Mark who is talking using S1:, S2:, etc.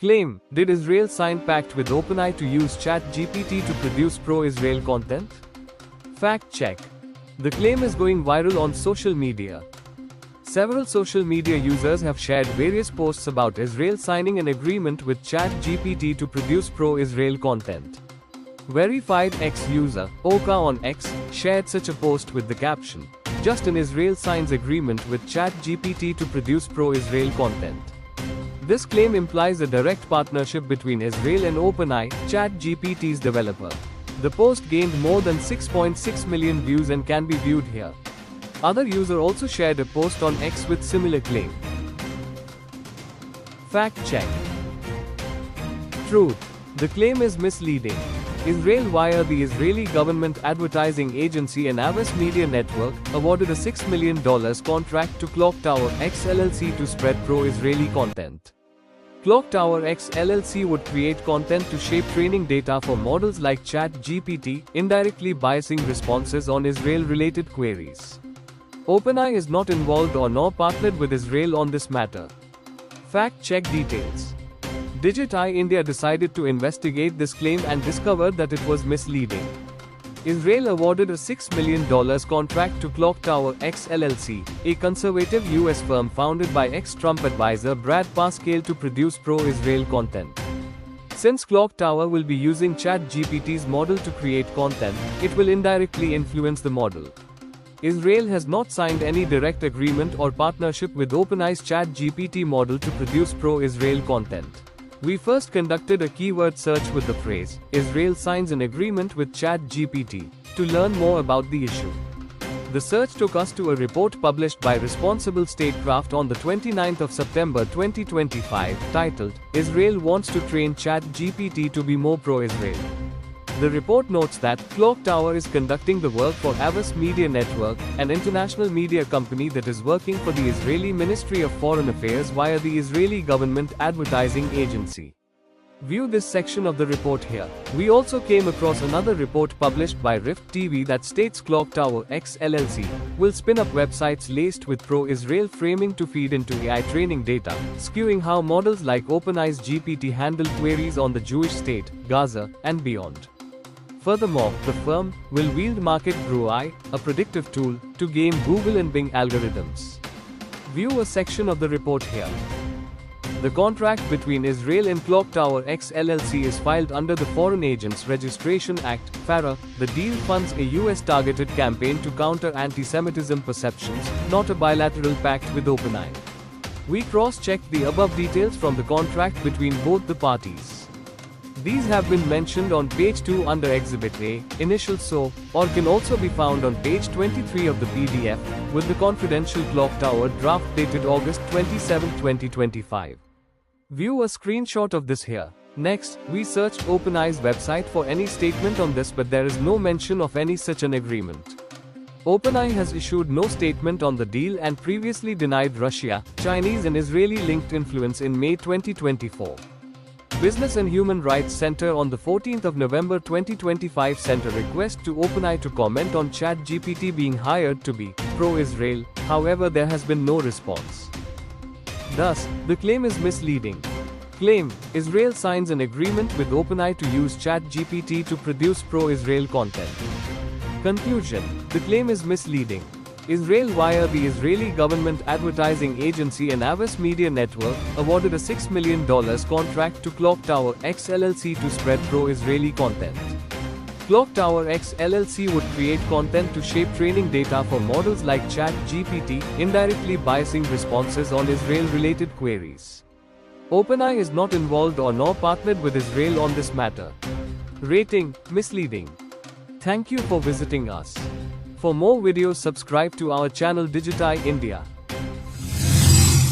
S1: Claim: did Israel sign pact with OpenAI to use ChatGPT to produce pro-Israel content? Fact check. The claim is going viral on social media. Several social media users have shared various posts about Israel signing an agreement with ChatGPT to produce pro-Israel content. Verified X user, Oka on X, shared such a post with the caption, "Just an Israel signs agreement with ChatGPT to produce pro-Israel content." This claim implies a direct partnership between Israel and OpenAI, ChatGPT's developer. The post gained more than 6.6 million views and can be viewed here. Other user also shared a post on X with similar claim. Fact check. Truth. The claim is misleading. Israel via the Israeli government advertising agency and Abbas Media Network awarded a $6 million contract to Clocktower X LLC to spread pro-Israeli content. Clocktower X LLC would create content to shape training data for models like ChatGPT, indirectly biasing responses on Israel-related queries. OpenAI is not involved or nor partnered with Israel on this matter. Fact check details. Digit-i India decided to investigate this claim and discovered that it was misleading. Israel awarded a $6 million contract to Clocktower X LLC, a conservative US firm founded by ex-Trump advisor Brad Parscale to produce pro-Israel content. Since Clocktower will be using ChatGPT's model to create content, it will indirectly influence the model. Israel has not signed any direct agreement or partnership with OpenAI's ChatGPT model to produce pro-Israel content. We first conducted a keyword search with the phrase, "Israel signs an agreement with ChatGPT," to learn more about the issue. The search took us to a report published by Responsible Statecraft on the 29th of September 2025, titled, "Israel wants to train ChatGPT to be more pro-Israel." The report notes that Clocktower is conducting the work for Abbas Media Network, an international media company that is working for the Israeli Ministry of Foreign Affairs via the Israeli government advertising agency. View this section of the report here. We also came across another report published by Rift TV that states Clocktower X LLC will spin up websites laced with pro-Israel framing to feed into AI training data, skewing how models like OpenAI's GPT handle queries on the Jewish state, Gaza, and beyond. Furthermore, the firm will wield Market Brew AI, a predictive tool, to game Google and Bing algorithms. View a section of the report here. The contract between Israel and Clocktower X LLC is filed under the Foreign Agents Registration Act, FARA. The deal funds a US-targeted campaign to counter anti-Semitism perceptions, not a bilateral pact with OpenAI. We cross-checked the above details from the contract between both the parties. These have been mentioned on page 2 under Exhibit A, Initial SO, or can also be found on page 23 of the PDF, with the confidential Clocktower draft dated August 27, 2025. View a screenshot of this here. Next, we searched OpenAI's website for any statement on this, but there is no mention of any such an agreement. OpenAI has issued no statement on the deal and previously denied Russia, Chinese and Israeli-linked influence in May 2024. Business and Human Rights Center on the 14th of November 2025 sent a request to OpenAI to comment on ChatGPT being hired to be pro-Israel, however there has been no response. Thus, the claim is misleading. Claim: Israel signs an agreement with OpenAI to use ChatGPT to produce pro-Israel content. Conclusion: the claim is misleading. Israel via the Israeli government advertising agency and Abbas Media Network awarded a $6 million contract to Clocktower X LLC to spread pro-Israeli content. Clocktower X LLC would create content to shape training data for models like ChatGPT, indirectly biasing responses on Israel-related queries. OpenAI is not involved or nor partnered with Israel on this matter. Rating: misleading. Thank you for visiting us. For more videos, subscribe to our channel Digit-i India.